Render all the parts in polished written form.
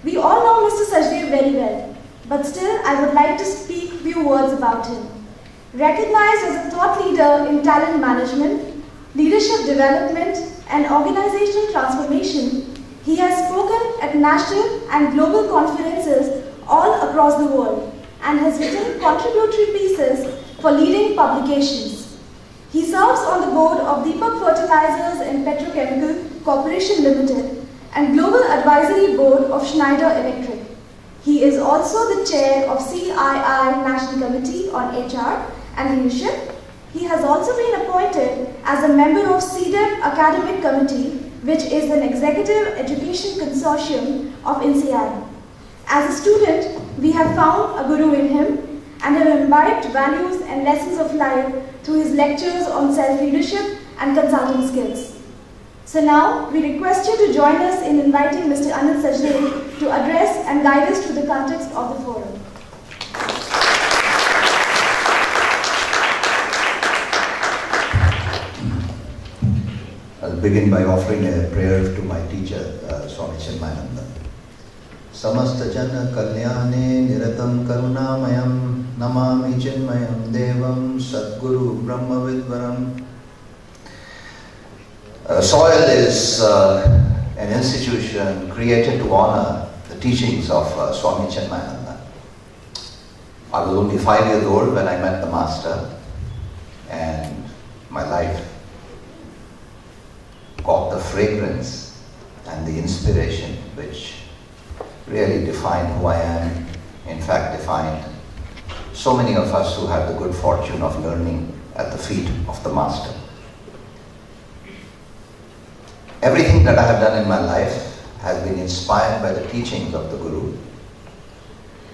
We all know Mr. Sachdev very well, but still I would like to speak few words about him. Recognized as a thought leader in talent management, leadership development and organizational transformation, he has spoken at national and global conferences all across the world and has written contributory pieces for leading publications. He serves on the board of Deepak Fertilizers and Petrochemical Corporation Limited and Global Advisory Board of Schneider Electric. He is also the chair of CII National Committee on HR and Leadership. He has also been appointed as a member of CDEP Academic Committee, which is an executive education consortium of NCI. As a student, we have found a guru in him and have imbibed values and lessons of life through his lectures on self-leadership and consulting skills. So now, we request you to join us in inviting Mr. Anil Sachdev to address and guide us through the context of the forum. I'll begin by offering a prayer to my teacher, Swami Chinmayananda. Samasta jana kalyane niratam karunamayam namami chinmayam devam sadguru brahma vidvaram. Soil is an institution created to honor the teachings of Swami Chinmayananda. I was only 5 years old when I met the Master, and my life got the fragrance and the inspiration which really defined who I am, in fact defined so many of us who had the good fortune of learning at the feet of the Master. Everything that I have done in my life has been inspired by the teachings of the Guru,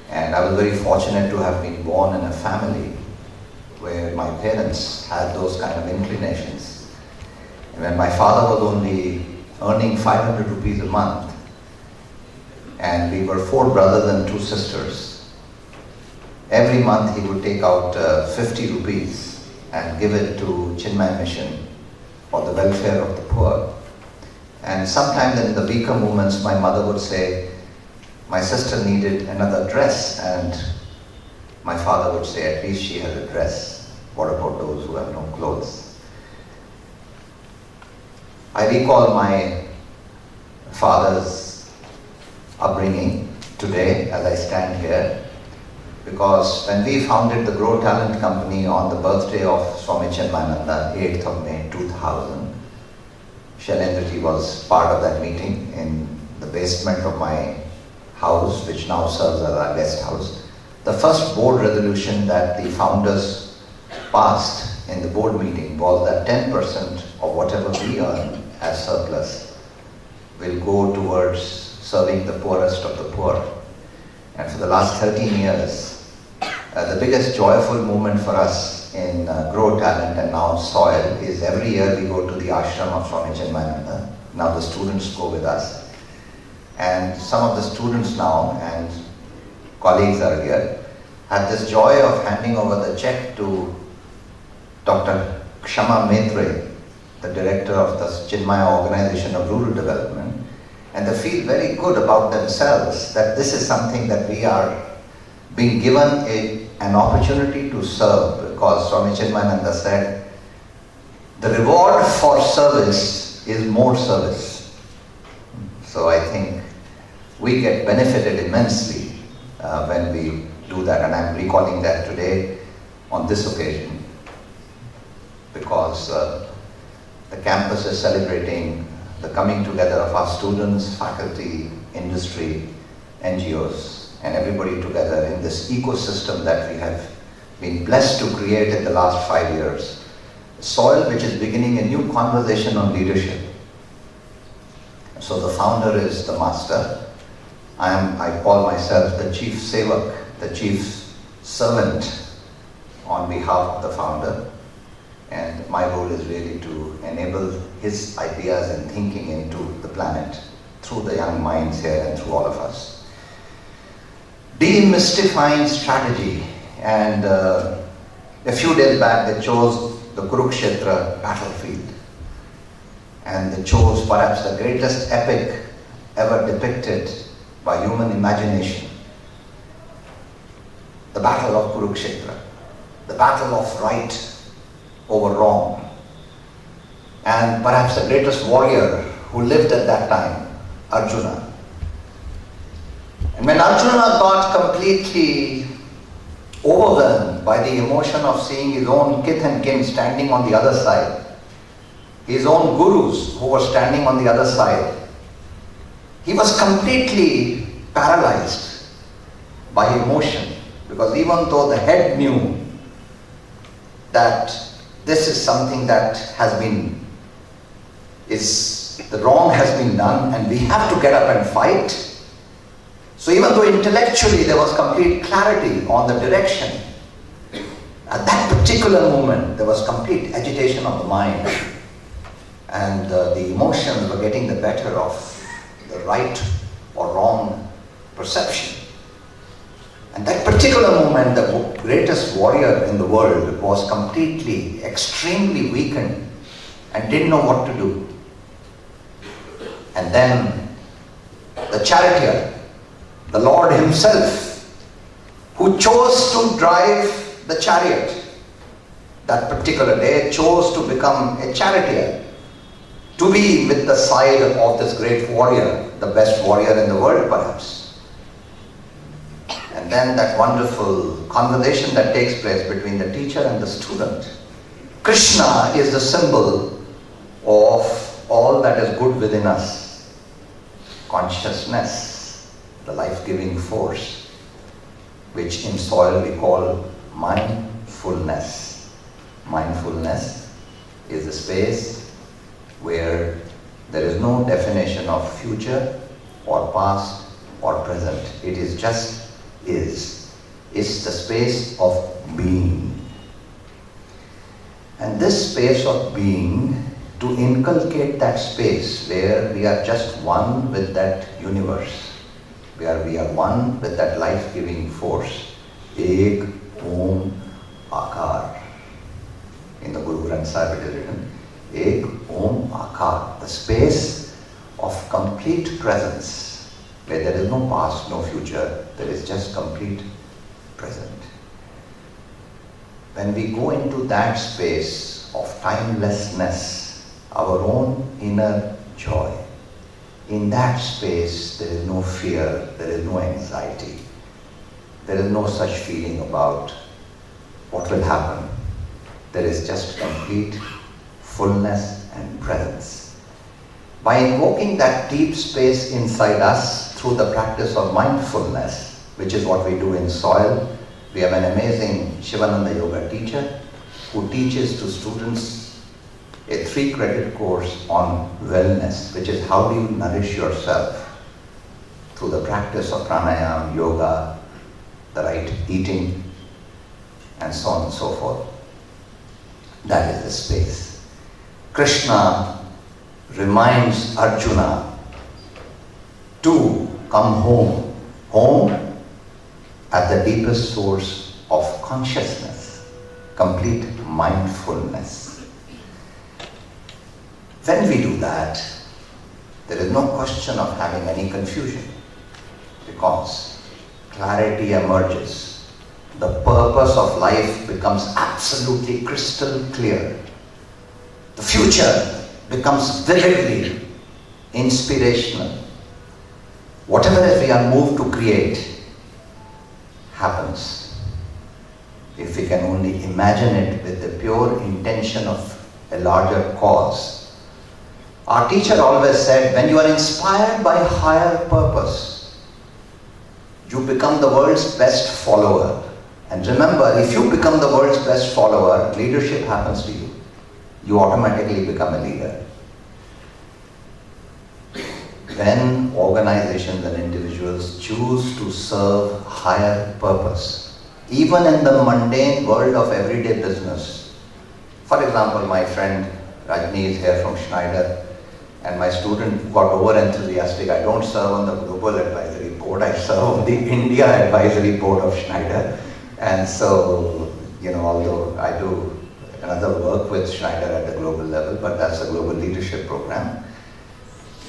and I was very fortunate to have been born in a family where my parents had those kind of inclinations. And when my father was only earning 500 rupees a month, and we were 4 brothers and 2 sisters, every month he would take out 50 rupees and give it to Chinmay Mission for the welfare of the poor. And sometimes in the weaker moments, my mother would say, my sister needed another dress, and my father would say, at least she has a dress. What about those who have no clothes? I recall my father's upbringing today as I stand here, because when we founded the Grow Talent Company on the birthday of Swami Chinmayananda, 8th of May 2000, Shailendra was part of that meeting in the basement of my house, which now serves as our guest house. The first board resolution that the founders passed in the board meeting was that 10% of whatever we earn as surplus will go towards serving the poorest of the poor. And for the last 13 years, the biggest joyful moment for us in Grow Talent and now Soil is every year we go to the ashram of Swami Chinmayananda. Now the students go with us. And some of the students now and colleagues are here, have this joy of handing over the check to Dr. Kshama Maitre, the director of the Chinmaya Organization of Rural Development, and they feel very good about themselves that this is something that we are being given an opportunity to serve, because Swami Chinmayananda said, the reward for service is more service. So I think we get benefited immensely when we do that, and I'm recalling that today on this occasion, because the campus is celebrating the coming together of our students, faculty, industry, NGOs, and everybody together in this ecosystem that we have been blessed to create in the last 5 years. Soil, which is beginning a new conversation on leadership. So the founder is the Master. I call myself the Chief Sevak, the Chief Servant on behalf of the founder. And my role is really to enable his ideas and thinking into the planet through the young minds here and through all of us. Demystifying strategy. And a few days back they chose the Kurukshetra battlefield. And they chose perhaps the greatest epic ever depicted by human imagination. The battle of Kurukshetra, the battle of right over wrong, and perhaps the greatest warrior who lived at that time, Arjuna. And when Arjuna got completely overwhelmed by the emotion of seeing his own kith and kin standing on the other side, his own gurus who were standing on the other side, he was completely paralyzed by emotion, because even though the head knew that this is something that the wrong has been done and we have to get up and fight. So even though intellectually there was complete clarity on the direction, at that particular moment there was complete agitation of the mind, and the emotions were getting the better of the right or wrong perception. And that particular moment, the greatest warrior in the world was completely, extremely weakened and didn't know what to do. And then the charioteer, the Lord himself, who chose to drive the chariot that particular day, chose to become a charioteer, to be with the side of this great warrior, the best warrior in the world perhaps. And then that wonderful conversation that takes place between the teacher and the student. Krishna is the symbol of all that is good within us. Consciousness, the life-giving force, which in soil we call mindfulness. Mindfulness is a space where there is no definition of future or past or present. It is just is. It's the space of being. And this space of being, to inculcate that space where we are just one with that universe, where we are one with that life-giving force, Ek Om Akar. In the Guru Granth Sahib it is written, Ek Om Akar, the space of complete presence, where there is no past, no future, there is just complete present. When we go into that space of timelessness, our own inner joy, in that space there is no fear, there is no anxiety, there is no such feeling about what will happen. There is just complete fullness and presence. By invoking that deep space inside us through the practice of mindfulness, which is what we do in soil, we have an amazing Shivananda Yoga teacher who teaches to students a 3-credit course on wellness, which is how do you nourish yourself through the practice of pranayama, yoga, the right eating, and so on and so forth. That is the space. Krishna reminds Arjuna to come home. Home at the deepest source of consciousness, complete mindfulness. When we do that, there is no question of having any confusion, because clarity emerges. The purpose of life becomes absolutely crystal clear. The future becomes vividly inspirational. Whatever we are moved to create happens if we can only imagine it with the pure intention of a larger cause. Our teacher always said, when you are inspired by a higher purpose, you become the world's best follower. And remember, if you become the world's best follower, leadership happens to you. You automatically become a leader. When organizations and individuals choose to serve higher purpose, even in the mundane world of everyday business. For example, my friend Rajni is here from Schneider, and my student got over enthusiastic. I don't serve on the global advisory board, I serve on the India advisory board of Schneider. And so, although I do another work with Schneider at the global level, but that's a global leadership program.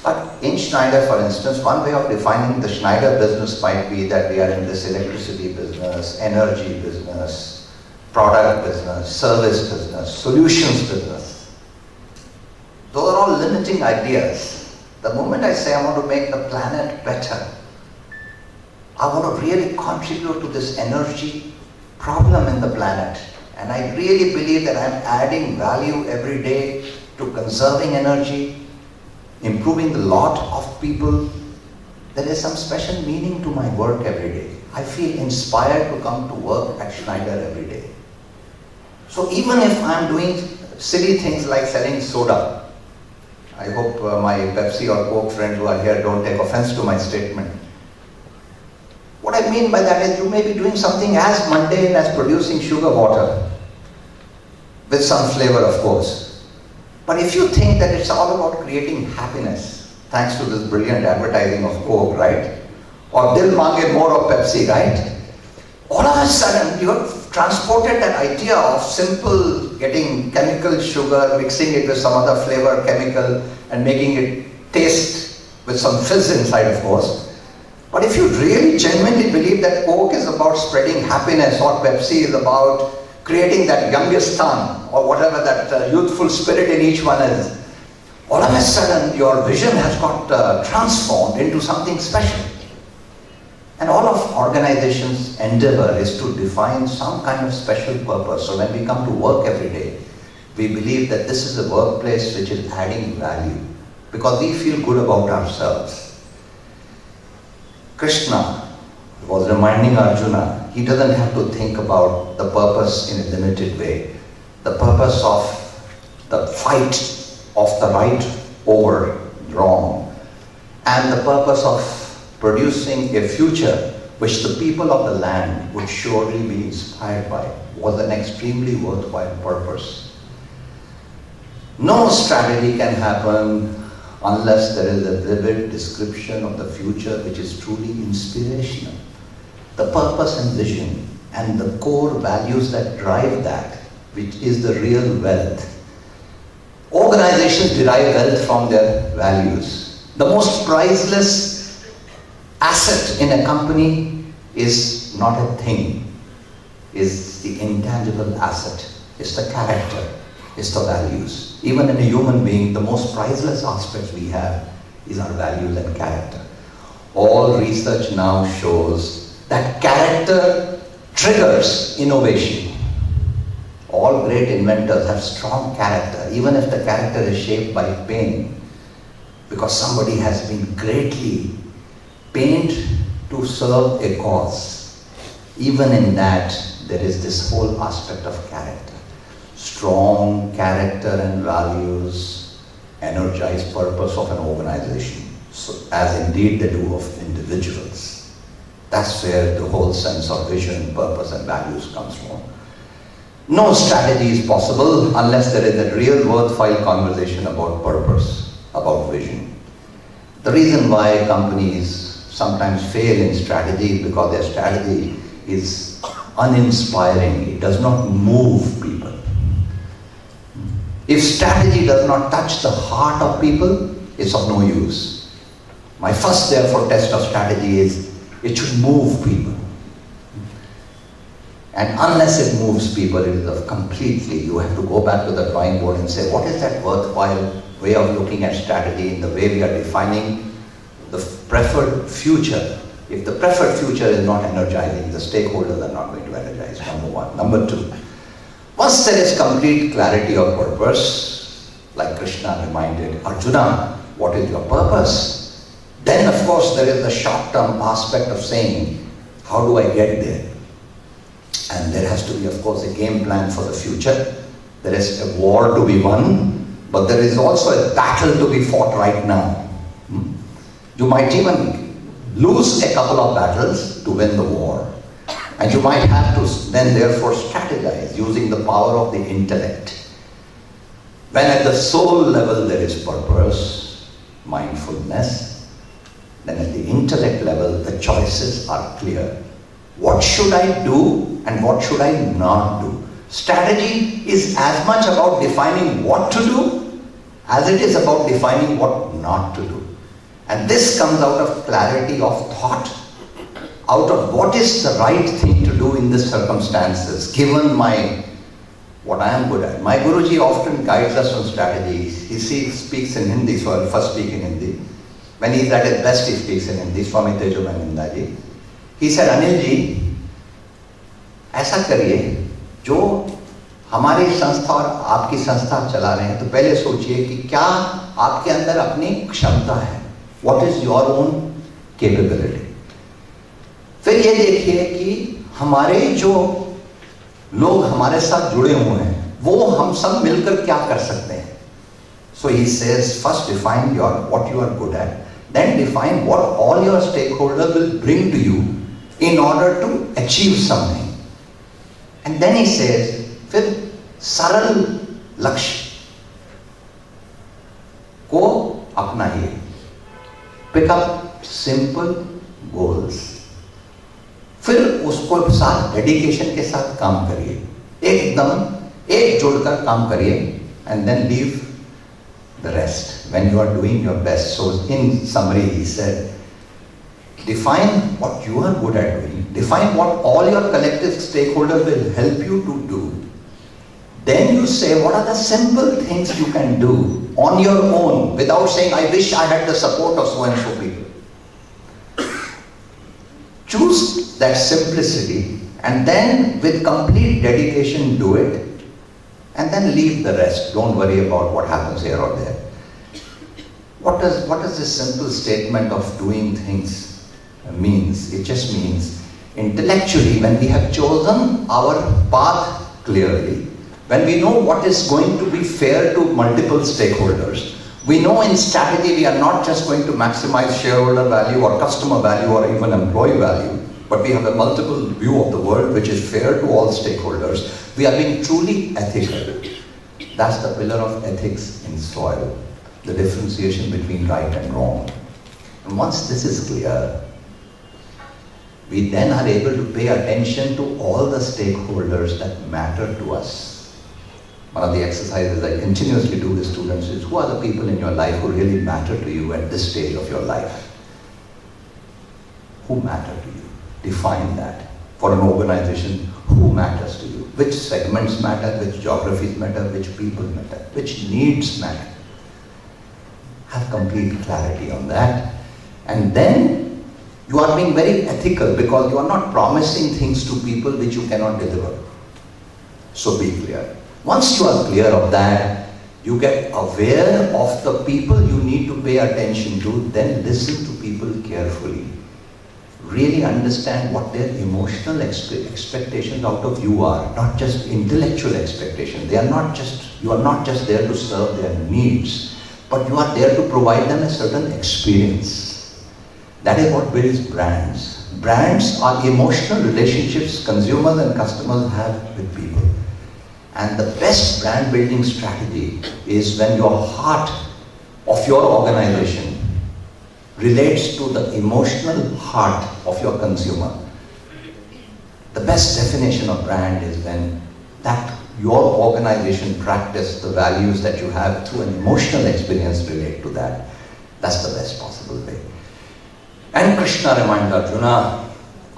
But in Schneider, for instance, one way of defining the Schneider business might be that we are in this electricity business, energy business, product business, service business, solutions business. Those are all limiting ideas. The moment I say I want to make the planet better, I want to really contribute to this energy problem in the planet. And I really believe that I'm adding value every day to conserving energy, improving the lot of people. There is some special meaning to my work every day. I feel inspired to come to work at Schneider every day. So even if I'm doing silly things like selling soda, I hope my Pepsi or Coke friends who are here don't take offense to my statement. What I mean by that is you may be doing something as mundane as producing sugar water, with some flavor of course. But if you think that it's all about creating happiness, thanks to this brilliant advertising of Coke, right? Or Dil Mange More of Pepsi, right? All of a sudden you have transported that idea of simple getting chemical sugar, mixing it with some other flavor chemical and making it taste with some fizz inside of course. But if you really genuinely believe that Coke is about spreading happiness or Pepsi is about creating that youngistan or whatever that youthful spirit in each one is, all of a sudden your vision has got transformed into something special. And all of organizations' endeavor is to define some kind of special purpose. So when we come to work every day, we believe that this is a workplace which is adding value because we feel good about ourselves. Krishna was reminding Arjuna, he doesn't have to think about the purpose in a limited way. The purpose of the fight of the right over wrong, and the purpose of producing a future which the people of the land would surely be inspired by, was an extremely worthwhile purpose. No strategy can happen unless there is a vivid description of the future which is truly inspirational. The purpose and vision and the core values that drive that, which is the real wealth. Organizations derive wealth from their values. The most priceless asset in a company is not a thing, is the intangible asset, is the character, is the values. Even in a human being, the most priceless aspects we have is our values and character. All research now shows that character triggers innovation. All great inventors have strong character, even if the character is shaped by pain, because somebody has been greatly pained to serve a cause. Even in that, there is this whole aspect of character. Strong character and values energize purpose of an organization, so, as indeed they do of individuals. That's where the whole sense of vision, purpose and values comes from. No strategy is possible unless there is a real worthwhile conversation about purpose, about vision. The reason why companies sometimes fail in strategy is because their strategy is uninspiring. It does not move people. If strategy does not touch the heart of people, it's of no use. My first, therefore, test of strategy is it should move people. And unless it moves people, it is of completely, you have to go back to the drawing board and say, what is that worthwhile way of looking at strategy in the way we are defining the preferred future? If the preferred future is not energizing, the stakeholders are not going to energize, number one. Number two, once there is complete clarity of purpose, like Krishna reminded Arjuna, what is your purpose? Then of course there is the short-term aspect of saying, how do I get there? And there has to be of course a game plan for the future. There is a war to be won, but there is also a battle to be fought right now. You might even lose a couple of battles to win the war. And you might have to then therefore strategize using the power of the intellect. When at the soul level there is purpose, mindfulness, then at the intellect level the choices are clear. What should I do and what should I not do? Strategy is as much about defining what to do as it is about defining what not to do. And this comes out of clarity of thought, out of what is the right thing to do in these circumstances, given what I am good at. My Guruji often guides us on strategies. He speaks in Hindi, so I'll first speak in Hindi. When he's at his best, he speaks in Hindi. Swami Tejomananda ji. He said, Anil ji, ऐसा करिए, जो हमारी संस्था और आपकी संस्था चला रहे हैं, तो पहले सोचिए कि क्या आपके अंदर अपनी क्षमता है. What is your own capability? फिर ये देखिए कि हमारे जो लोग हमारे साथ जुड़े हुए हैं, वो हम सब मिलकर क्या कर सकते हैं. So he says, first define what you are good at, then define what all your stakeholders will bring to you in order to achieve something. And then he says, फिर सरल लक्ष्य को अपनाइए. Pick up simple goals. फिर उसको साथ dedication के साथ काम करिए, एकदम एक जोड़कर काम करिए, and then leave the rest when you are doing your best. So in summary, he said, define what you are good at doing, define what all your collective stakeholders will help you to do. Then you say, what are the simple things you can do on your own without saying, I wish I had the support of so and so people. Choose that simplicity and then with complete dedication do it, and then leave the rest. Don't worry about what happens here or there. What does this simple statement of doing things means? It just means intellectually, when we have chosen our path clearly, when we know what is going to be fair to multiple stakeholders, we know in strategy we are not just going to maximize shareholder value or customer value or even employee value, but we have a multiple view of the world which is fair to all stakeholders. We are being truly ethical. That's the pillar of ethics in soil, the differentiation between right and wrong. And once this is clear, we then are able to pay attention to all the stakeholders that matter to us. One of the exercises I continuously do with students is, who are the people in your life who really matter to you at this stage of your life? Who matter to you? Define that. For an organization, who matters to you? Which segments matter, which geographies matter, which people matter, which needs matter. Have complete clarity on that. And then you are being very ethical because you are not promising things to people which you cannot deliver. So be clear. Once you are clear of that, you get aware of the people you need to pay attention to, then listen to people carefully. Really understand what their emotional expectations out of you are, not just intellectual expectations. You are not just there to serve their needs, but you are there to provide them a certain experience. That is what builds brands. Brands are emotional relationships consumers and customers have with people. And the best brand building strategy is when your heart of your organization relates to the emotional heart of your consumer. The best definition of brand is when that your organization practice the values that you have through an emotional experience relate to that. That's the best possible way. And Krishna reminded Arjuna,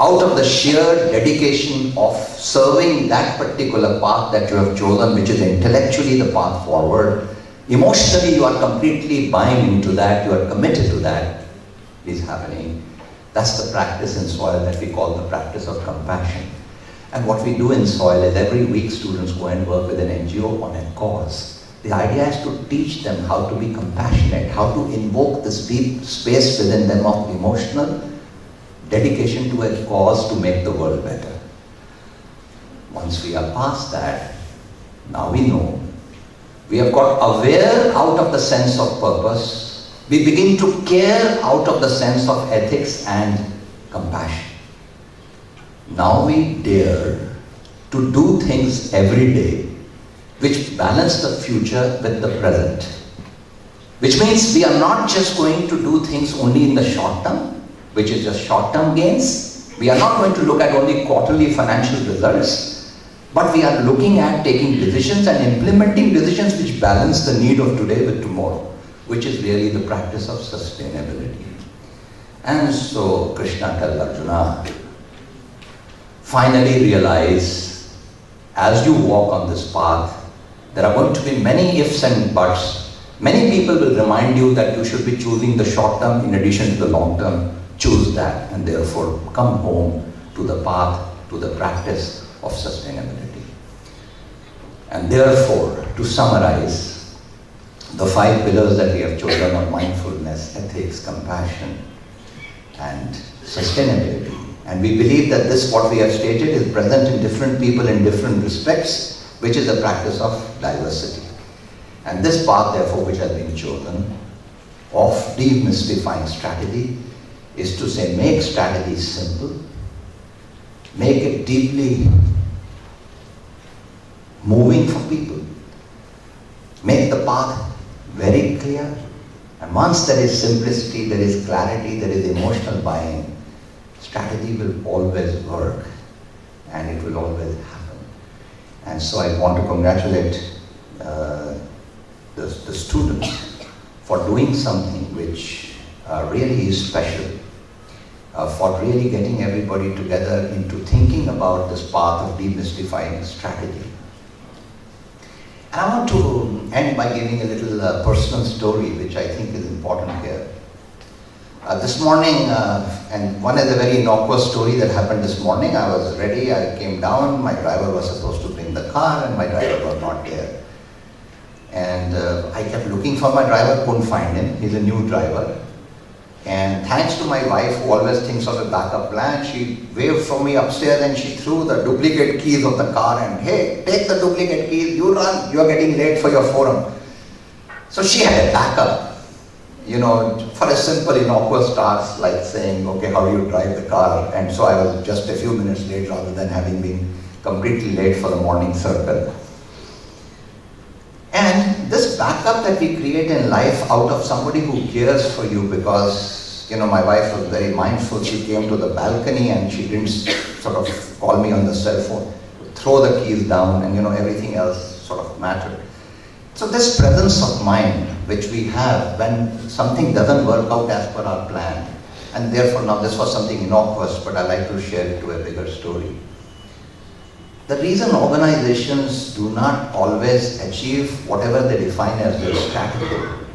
out of the sheer dedication of serving that particular path that you have chosen, which is intellectually the path forward, emotionally you are completely buying into that, you are committed to that, is happening. That's the practice in soil that we call the practice of compassion. And what we do in soil is every week students go and work with an NGO on a cause. The idea is to teach them how to be compassionate, how to invoke this deep space within them of emotional dedication to a cause to make the world better. Once we are past that, now we know. We have got aware out of the sense of purpose. We begin to care out of the sense of ethics and compassion. Now we dare to do things every day which balance the future with the present. Which means we are not just going to do things only in the short term, which is just short-term gains. We are not going to look at only quarterly financial results, but we are looking at taking decisions and implementing decisions which balance the need of today with tomorrow. which is really the practice of sustainability. And so Krishna tells Arjuna, finally realize, as you walk on this path, there are going to be many ifs and buts. Many people will remind you that you should be choosing the short term in addition to the long term. Choose that, and therefore come home to the path, to the practice of sustainability. And therefore, to summarize, the 5 pillars that we have chosen are mindfulness, ethics, compassion, and sustainability. And we believe that this, what we have stated, is present in different people in different respects, which is a practice of diversity. And this path, therefore, which has been chosen of demystifying strategy is to say, make strategy simple, make it deeply moving for people, make the path very clear. And once there is simplicity, there is clarity, there is emotional buy-in, strategy will always work and it will always happen. And so I want to congratulate the students for doing something which really is special, for really getting everybody together into thinking about this path of demystifying strategy. And I want to end by giving a little personal story which I think is important here. This morning, and one is a very innocuous story that happened this morning. I was ready, I came down, my driver was supposed to bring the car and my driver was not there. And I kept looking for my driver, couldn't find him. He's a new driver. And thanks to my wife, who always thinks of a backup plan, she waved for me upstairs and she threw the duplicate keys of the car and, hey, take the duplicate keys, you run, you're getting late for your forum. So she had a backup, you know, for a simple innocuous task like saying, okay, how do you drive the car? And so I was just a few minutes late rather than having been completely late for the morning circle. And this backup that we create in life out of somebody who cares for you, because, you know, my wife was very mindful. She came to the balcony and she didn't sort of call me on the cell phone, throw the keys down, and, you know, everything else sort of mattered. So this presence of mind which we have when something doesn't work out as per our plan, and therefore now this was something innocuous, but I like to share it to a bigger story. The reason organizations do not always achieve whatever they define as their strategy,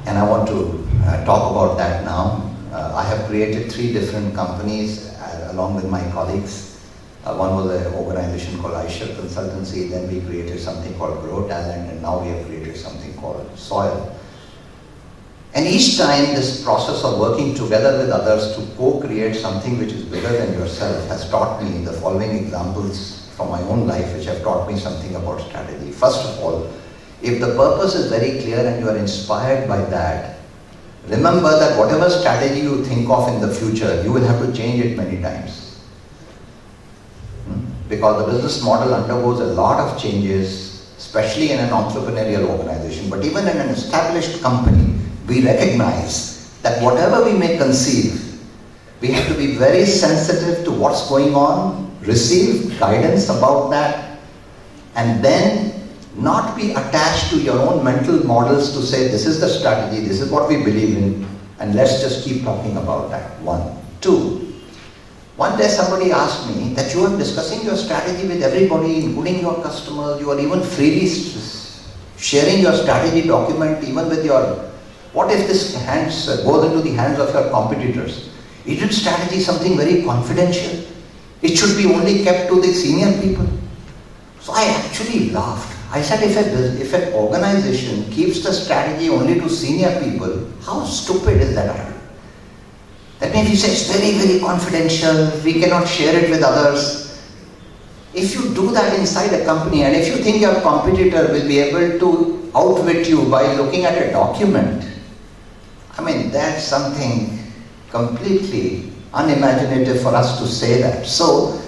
and I want to talk about that now. I have created 3 different companies along with my colleagues. One was an organization called Aisha Consultancy, then we created something called Grow Talent, and now we have created something called Soil. And each time this process of working together with others to co-create something which is bigger than yourself has taught me the following examples from my own life which have taught me something about strategy. First of all, if the purpose is very clear and you are inspired by that, remember that whatever strategy you think of in the future, you will have to change it many times. Because the business model undergoes a lot of changes, especially in an entrepreneurial organization, but even in an established company, we recognize that whatever we may conceive, we have to be very sensitive to what's going on, receive guidance about that, and then not be attached to your own mental models to say, this is the strategy, this is what we believe in, and let's just keep talking about that. 1. 2. One day somebody asked me that you are discussing your strategy with everybody, including your customers, you are even freely sharing your strategy document even with your. What if this goes into the hands of your competitors? Isn't strategy something very confidential? It should be only kept to the senior people. So I actually laughed. I said, if an organization keeps the strategy only to senior people, how stupid is that idea? That means you say it's very, very confidential, we cannot share it with others. If you do that inside a company, and if you think your competitor will be able to outwit you by looking at a document, I mean, that's something completely unimaginative for us to say that. So,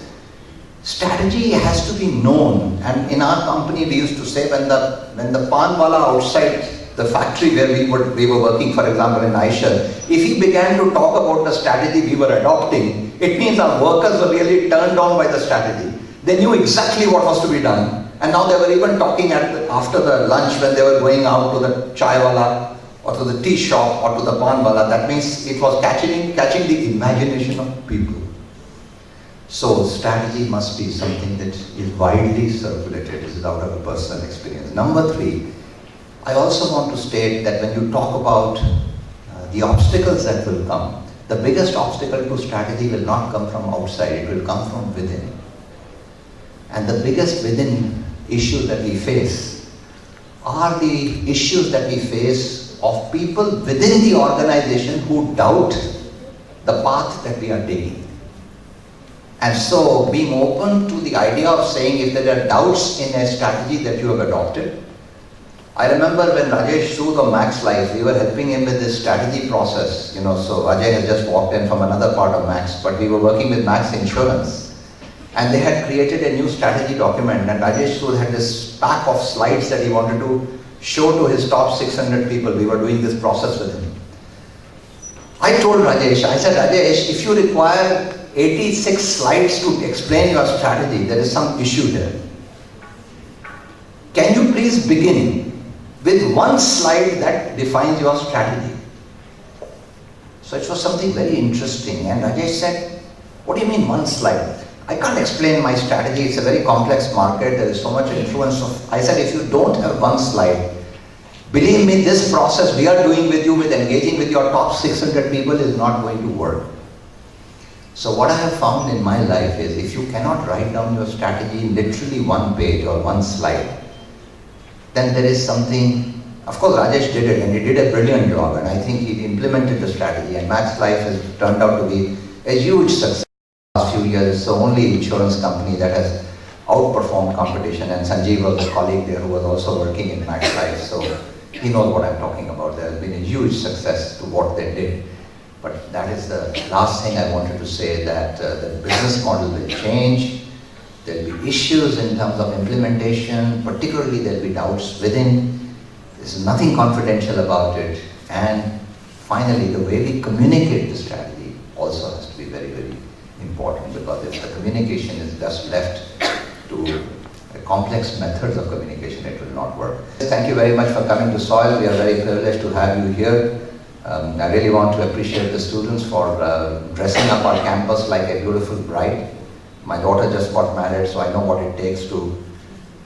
strategy has to be known. And in our company, we used to say when the panwala outside the factory where we were working, for example, in Aisha, if he began to talk about the strategy we were adopting, it means our workers were really turned on by the strategy. They knew exactly what was to be done, And now they were even talking after the lunch when they were going out to the chai wala or to the tea shop or to the pan wala. That means it was catching the imagination of people. So strategy must be something that is widely circulated. This is out of a personal experience. Number 3, I also want to state that when you talk about the obstacles that will come, the biggest obstacle to strategy will not come from outside, it will come from within. And the biggest within issue that we face are the issues that we face of people within the organization who doubt the path that we are taking. And so being open to the idea of saying if there are doubts in a strategy that you have adopted. I remember when Rajesh through the Max Life, we were helping him with this strategy process. So Ajay has just walked in from another part of Max, but we were working with Max Insurance. And they had created a new strategy document, and Rajesh Sood had this pack of slides that he wanted to show to his top 600 people. We were doing this process with him. I told Rajesh, I said, Rajesh, if you require 86 slides to explain your strategy, there is some issue there. Can you please begin with one slide that defines your strategy? So it was something very interesting, and Rajesh said, what do you mean one slide? I can't explain my strategy, it's a very complex market, there is so much influence of... I said, if you don't have one slide, believe me, this process we are doing with you, with engaging with your top 600 people is not going to work. So what I have found in my life is, if you cannot write down your strategy in literally one page or one slide, then there is something... Of course, Rajesh did it, and he did a brilliant job, and I think he implemented the strategy, and Max Life has turned out to be a huge success. Last few years, it's the only insurance company that has outperformed competition, and Sanjeev was a colleague there who was also working in Max Life, so he knows what I'm talking about. There has been a huge success to what they did. But that is the last thing I wanted to say, that the business model will change. There will be issues in terms of implementation, particularly there will be doubts within. There's nothing confidential about it. And finally, the way we communicate the strategy also has to be very, very important, because if the communication is just left to complex methods of communication, it will not work. Thank you very much for coming to SOIL. We are very privileged to have you here. I really want to appreciate the students for dressing up our campus like a beautiful bride. My daughter just got married, so I know what it takes to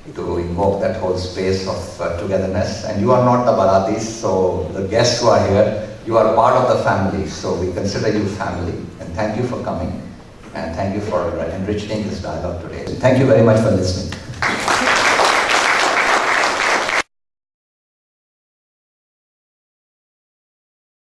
invoke that whole space of togetherness. And you are not the Baratis, so the guests who are here, you are part of the family, so we consider you family. And thank you for coming, and thank you for enriching this dialogue today. Thank you very much for listening.